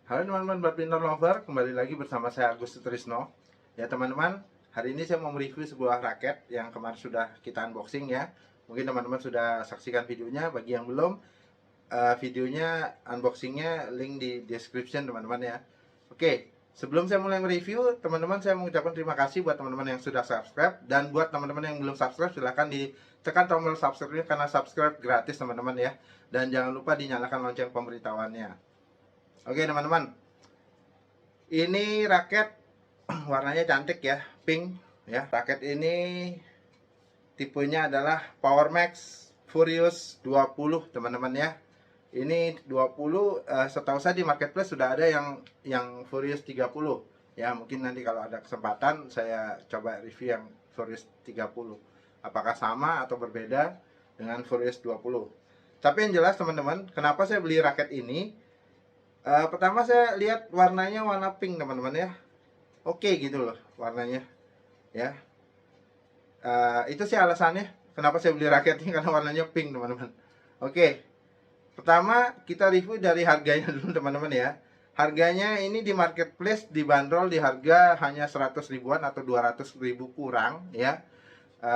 Halo teman-teman badminton lover, kembali lagi bersama saya Agus Sutrisno. Ya teman-teman, hari ini saya mau mereview sebuah raket yang kemarin sudah kita unboxing ya. Mungkin teman-teman sudah saksikan videonya. Bagi yang belum, videonya unboxingnya link di description teman-teman ya. Oke, sebelum saya mulai mereview, teman-teman saya mengucapkan terima kasih buat teman-teman yang sudah subscribe. Dan buat teman-teman yang belum subscribe, silahkan ditekan tombol subscribe karena subscribe gratis teman-teman ya. Dan jangan lupa dinyalakan lonceng pemberitahuannya. Oke teman-teman, ini raket warnanya cantik ya, pink ya. Raket ini tipenya adalah Power Max Furious 20 teman-teman ya. Ini 20, setahu saya di marketplace sudah ada yang Furious 30 ya. Mungkin nanti kalau ada kesempatan saya coba review yang Furious 30, apakah sama atau berbeda dengan Furious 20. Tapi yang jelas teman-teman, kenapa saya beli raket ini? Pertama saya lihat warnanya warna pink teman-teman ya. Oke gitu loh warnanya ya. Itu sih alasannya kenapa saya beli raket ini, karena warnanya pink teman-teman. Oke, pertama kita review dari harganya dulu teman-teman ya. Harganya ini di marketplace dibanderol di harga hanya 100 ribuan atau 200 ribu kurang ya,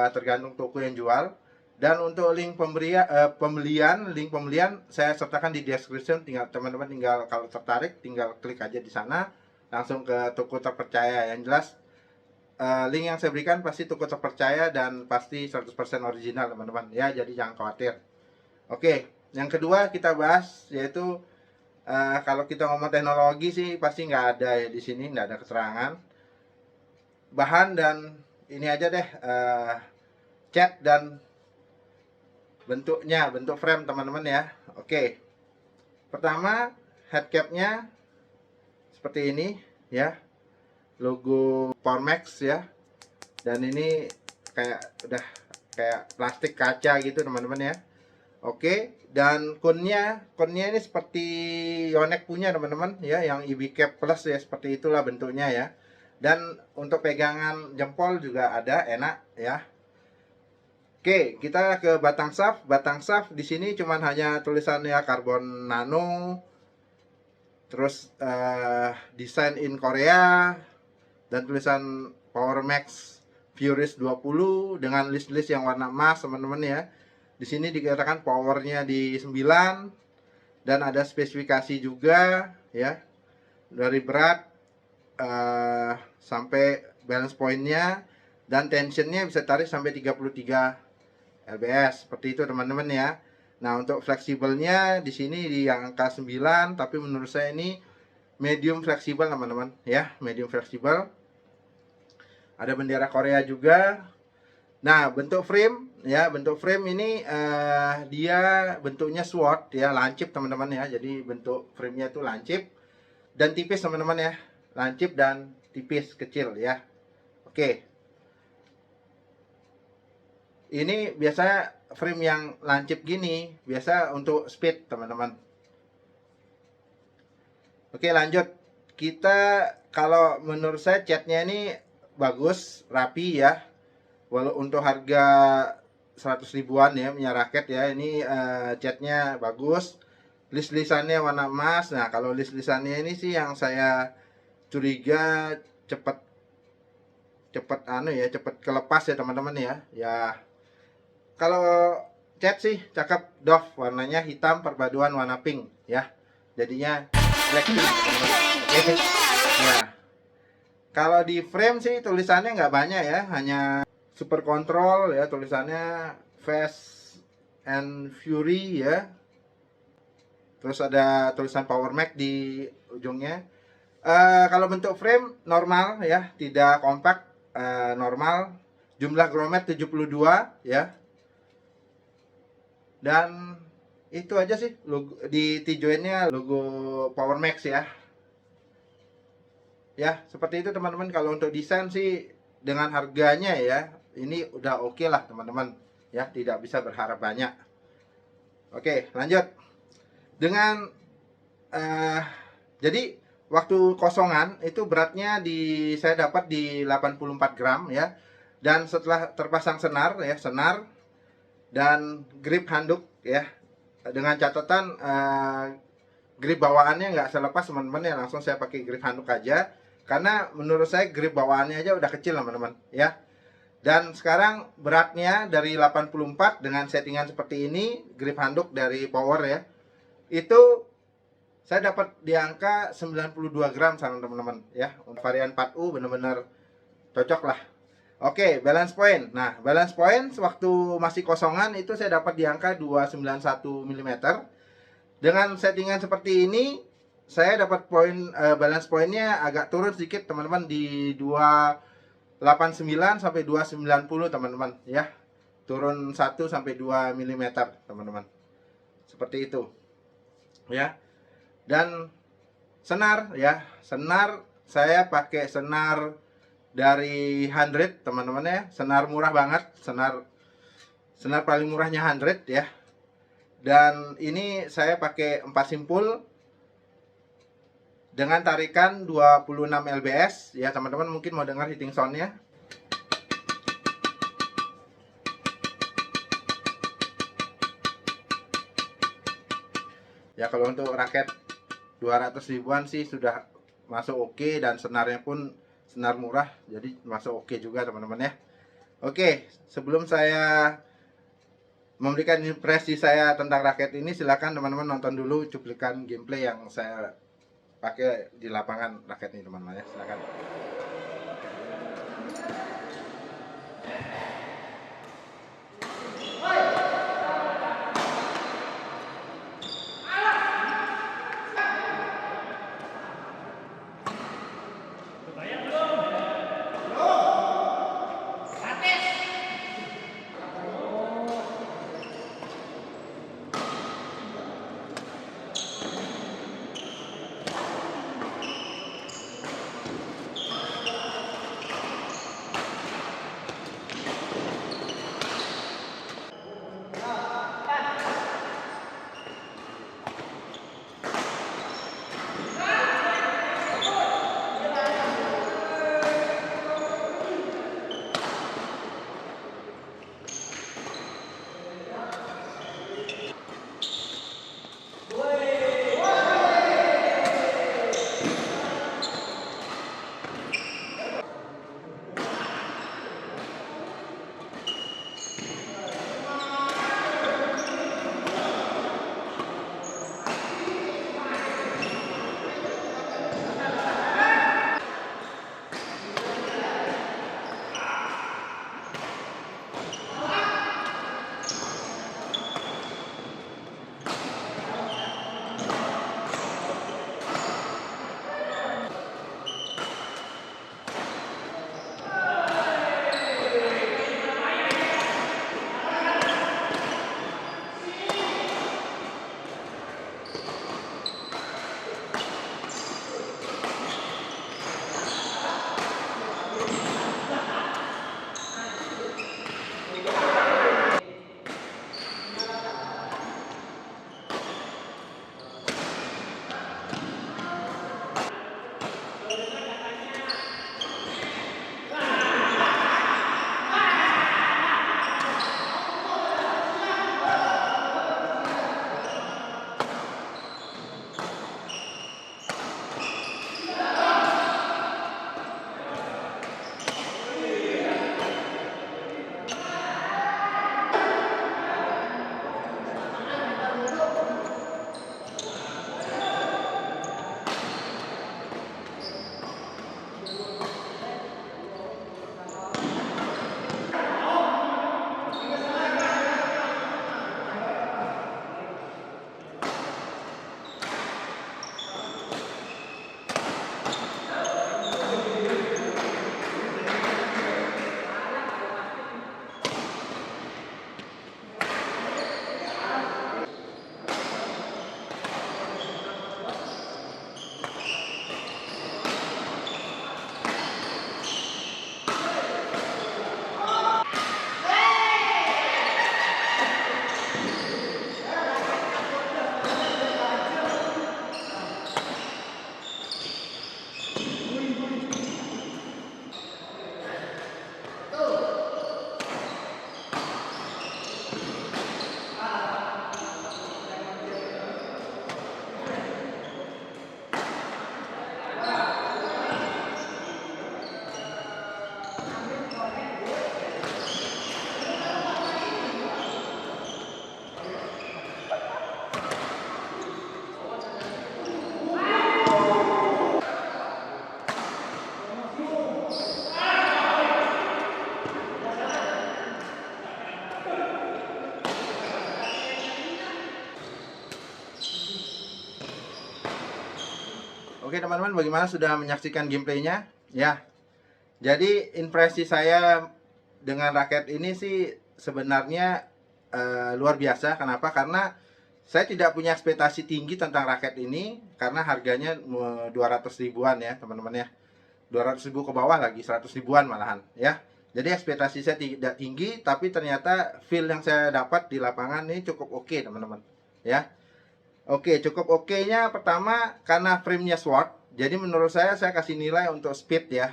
tergantung toko yang jual. Dan untuk link link pembelian saya sertakan di description. Tinggal teman-teman kalau tertarik tinggal klik aja di sana, langsung ke toko terpercaya. Yang jelas link yang saya berikan pasti toko terpercaya dan pasti 100% original teman-teman ya, jadi jangan khawatir. Oke, yang kedua kita bahas yaitu kalau kita ngomong teknologi sih pasti nggak ada ya di sini, nggak ada keterangan bahan. Dan ini aja deh cat dan bentuk frame teman-teman ya. Oke, pertama headcapnya seperti ini ya, logo Power Max ya. Dan ini udah kayak plastik kaca gitu teman-teman ya. Oke, dan connya ini seperti Yonex punya teman-teman ya, yang EB Cap Plus ya, seperti itulah bentuknya ya. Dan untuk pegangan jempol juga ada, enak ya. Oke, kita ke batang shaft. Batang shaft di sini cuman hanya tulisannya karbon nano, terus desain in Korea, dan tulisan Power Max Furious 20 dengan list-list yang warna emas teman-teman ya. Di sini dikatakan powernya di 9 dan ada spesifikasi juga ya, dari berat sampai balance pointnya, dan tensionnya bisa tarik sampai 33 lbs seperti itu teman-teman ya. Nah, untuk fleksibelnya di sini di yang angka 9, tapi menurut saya ini medium fleksibel teman-teman ya, medium fleksibel. Ada bendera Korea juga. Nah, bentuk frame ya, bentuk frame ini dia bentuknya SWOT ya, lancip teman-teman ya. Jadi bentuk framenya itu lancip dan tipis teman-teman ya, lancip dan tipis kecil ya. Oke, ini biasa frame yang lancip gini biasa untuk speed teman-teman. Oke, lanjut. Kita kalau menurut saya catnya ini bagus, rapi ya. Walau untuk harga 100 ribuan ya punya raket ya, ini catnya bagus. List-lisannya warna emas. Nah, kalau list-lisannya ini sih yang saya curiga cepet cepet kelepas ya teman-teman ya. Ya, kalau cat sih cakep, doff, warnanya hitam perpaduan warna pink ya, jadinya black pink teman-teman. Oke. Nah, kalau di frame sih tulisannya nggak banyak ya, hanya Super Control ya tulisannya, Fast and Fury ya. Terus ada tulisan Power Max di ujungnya. Kalau bentuk frame normal ya, tidak kompak, normal. Jumlah grommet 72 ya. Dan itu aja sih, logo di T-joinnya logo Power Max ya. Ya, seperti itu teman-teman. Kalau untuk desain sih dengan harganya ya, ini udah oke lah teman-teman. Ya, tidak bisa berharap banyak. Oke, lanjut. Dengan jadi waktu kosongan itu beratnya saya dapat di 84 gram ya. Dan setelah terpasang senar ya, senar dan grip handuk ya, dengan catatan grip bawaannya nggak saya lepas teman-teman ya, langsung saya pakai grip handuk aja, karena menurut saya grip bawaannya aja udah kecil teman-teman ya. Dan sekarang beratnya dari 84 dengan settingan seperti ini, grip handuk dari Power ya, itu saya dapat di angka 92 gram sama teman-teman ya. Untuk varian 4U benar-benar cocok lah. Oke, balance point. Nah, balance point waktu masih kosongan itu saya dapat di angka 291 mm. Dengan settingan seperti ini, saya dapat poin balance pointnya agak turun sedikit teman-teman, di 289 sampai 290 teman-teman ya. Turun 1 sampai 2 mm teman-teman. Seperti itu. Ya. Dan senar ya, senar saya pakai senar dari 100 teman-teman ya, senar murah banget, senar paling murahnya 100 ya. Dan ini saya pakai 4 simpul dengan tarikan 26 lbs ya teman-teman. Mungkin mau dengar hitting soundnya. Ya, kalau untuk raket 200 ribuan sih sudah masuk oke, dan senarnya pun senar murah, jadi masuk oke juga teman-teman ya. Oke, sebelum saya memberikan impresi saya tentang raket ini, silakan teman-teman nonton dulu cuplikan gameplay yang saya pakai di lapangan raket ini teman-teman ya, silakan. Oke teman-teman, bagaimana sudah menyaksikan gameplaynya? Ya, jadi impresi saya dengan raket ini sih sebenarnya luar biasa. Kenapa? Karena saya tidak punya ekspektasi tinggi tentang raket ini karena harganya 200 ribuan ya teman-teman ya. 200 ribu ke bawah lagi, 100 ribuan malahan ya. Jadi ekspektasi saya tidak tinggi, tapi ternyata feel yang saya dapat di lapangan ini cukup oke teman-teman ya. Oke, cukup oke-nya pertama karena frame-nya Sword. Jadi menurut saya kasih nilai untuk speed ya.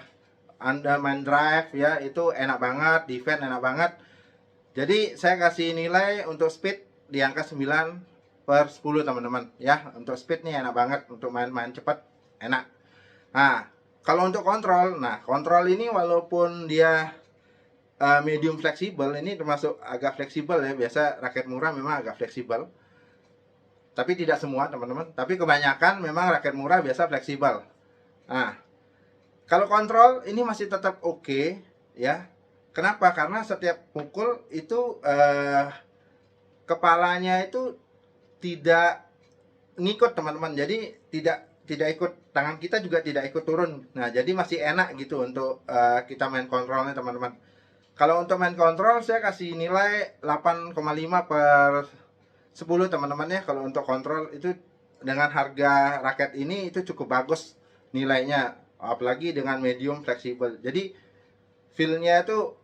Anda main drive ya, itu enak banget, defense enak banget. Jadi saya kasih nilai untuk speed di angka 9/10 teman-teman ya. Untuk speed nih enak banget, untuk main-main cepat enak. Nah, kalau untuk kontrol, kontrol ini walaupun dia medium fleksibel, ini termasuk agak fleksibel ya. Biasa raket murah memang agak fleksibel. Tapi tidak semua teman-teman, tapi kebanyakan memang raket murah biasa fleksibel. Nah, kalau kontrol ini masih tetap oke ya. Kenapa? Karena setiap pukul itu kepalanya itu tidak ngikut teman-teman. Jadi tidak ikut, tangan kita juga tidak ikut turun. Nah, jadi masih enak gitu untuk kita main kontrolnya teman-teman. Kalau untuk main kontrol saya kasih nilai 8,5/10 teman-teman ya. Kalau untuk kontrol itu dengan harga raket ini itu cukup bagus nilainya, apalagi dengan medium fleksibel. Jadi feel-nya itu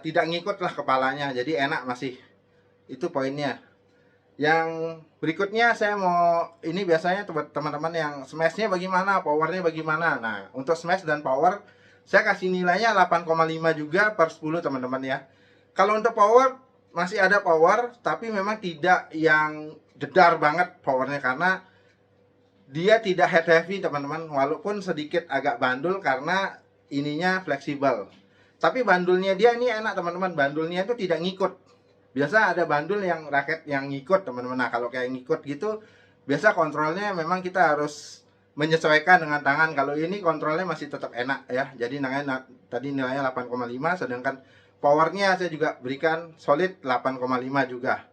tidak ngikut lah kepalanya, jadi enak masih. Itu poinnya. Yang berikutnya saya mau, ini biasanya teman-teman yang smash-nya bagaimana, power-nya bagaimana. Nah, untuk smash dan power saya kasih nilainya 8,5 juga per 10 teman-teman ya. Kalau untuk power masih ada power, tapi memang tidak yang jedar banget powernya karena dia tidak head heavy teman-teman, walaupun sedikit agak bandul karena ininya fleksibel. Tapi bandulnya dia ini enak teman-teman, bandulnya itu tidak ngikut. Biasa ada bandul yang raket yang ngikut teman-teman. Nah, kalau kayak ngikut gitu, biasa kontrolnya memang kita harus menyesuaikan dengan tangan. Kalau ini kontrolnya masih tetap enak ya. Jadi tadi nilainya 8,5, sedangkan powernya saya juga berikan solid 8,5 juga.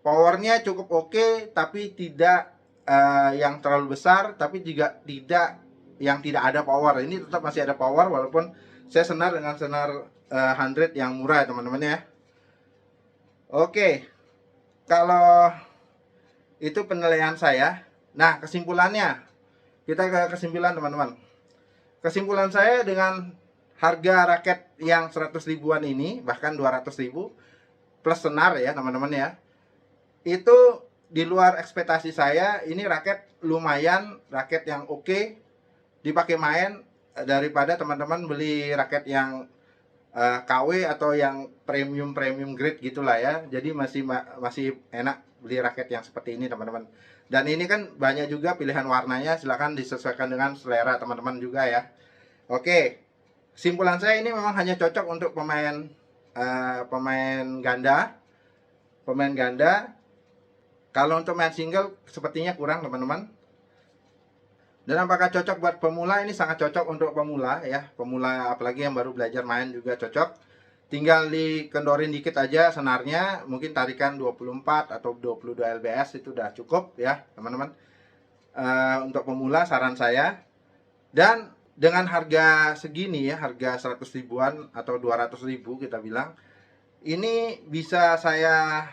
Powernya cukup oke, tapi tidak yang terlalu besar, tapi juga tidak yang tidak ada power. Ini tetap masih ada power walaupun saya senar dengan senar 100 yang murah ya teman-teman ya. Oke, kalau itu penilaian saya. Nah, kesimpulannya, kita ke kesimpulan teman-teman. Kesimpulan saya dengan harga raket yang 100 ribuan ini, bahkan 200 ribu plus senar ya teman-teman ya, itu di luar ekspektasi saya. Ini raket lumayan, raket yang oke dipakai main daripada teman-teman beli raket yang KW atau yang premium grade gitulah ya. Jadi masih enak beli raket yang seperti ini teman-teman. Dan ini kan banyak juga pilihan warnanya, silahkan disesuaikan dengan selera teman-teman juga ya. Oke, kesimpulan saya ini memang hanya cocok untuk pemain ganda. Pemain ganda. Kalau untuk main single sepertinya kurang teman-teman. Dan apakah cocok buat pemula? Ini sangat cocok untuk pemula ya. Pemula apalagi yang baru belajar main juga cocok. Tinggal dikendorin dikit aja senarnya. Mungkin tarikan 24 atau 22 lbs itu udah cukup ya teman-teman. Untuk pemula saran saya. Dan dengan harga segini ya, harga 100 ribuan atau 200 ribu kita bilang. Ini bisa saya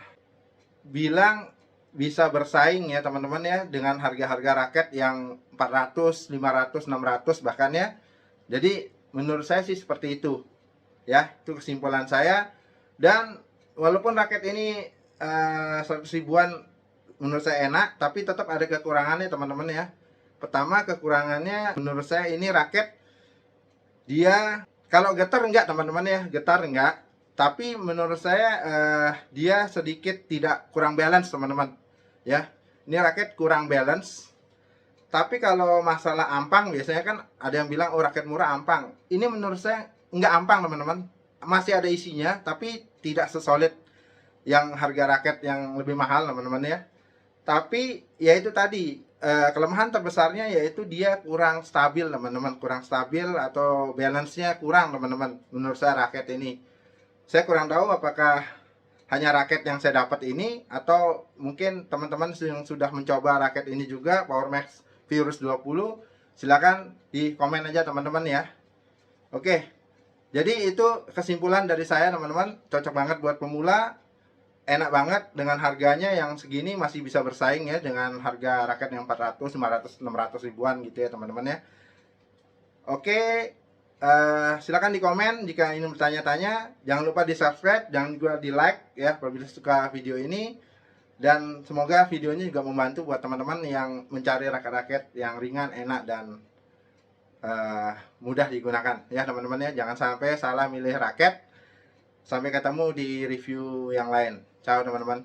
bilang bisa bersaing ya teman-teman ya dengan harga-harga raket yang 400, 500, 600 bahkan ya. Jadi menurut saya sih seperti itu ya, itu kesimpulan saya. Dan walaupun raket ini 100 ribuan menurut saya enak, tapi tetap ada kekurangannya teman-teman ya. Pertama, kekurangannya menurut saya ini raket dia kalau getar enggak teman-teman ya, getar enggak, tapi menurut saya dia sedikit tidak kurang balance teman-teman ya. Ini raket kurang balance. Tapi kalau masalah ampang biasanya kan ada yang bilang oh raket murah ampang. Ini menurut saya enggak ampang teman-teman. Masih ada isinya tapi tidak sesolid yang harga raket yang lebih mahal teman-teman ya. Tapi ya itu tadi kelemahan terbesarnya yaitu dia kurang stabil teman-teman, kurang stabil atau balance-nya kurang teman-teman. Menurut saya raket ini, saya kurang tahu apakah hanya raket yang saya dapat ini atau mungkin teman-teman yang sudah mencoba raket ini juga, Power Max Virus 20, Silakan di komen aja teman-teman ya. Oke, jadi itu kesimpulan dari saya teman-teman. Cocok banget buat pemula, enak banget dengan harganya yang segini, masih bisa bersaing ya dengan harga raket yang 400, 500, 600 ribuan gitu ya teman-teman ya. Oke, silakan di komen jika ingin bertanya-tanya. Jangan lupa di subscribe, jangan juga di like ya apabila suka video ini. Dan semoga videonya juga membantu buat teman-teman yang mencari raket-raket yang ringan, enak, dan mudah digunakan ya teman-teman ya. Jangan sampai salah milih raket. Sampai ketemu di review yang lain. Ciao teman-teman.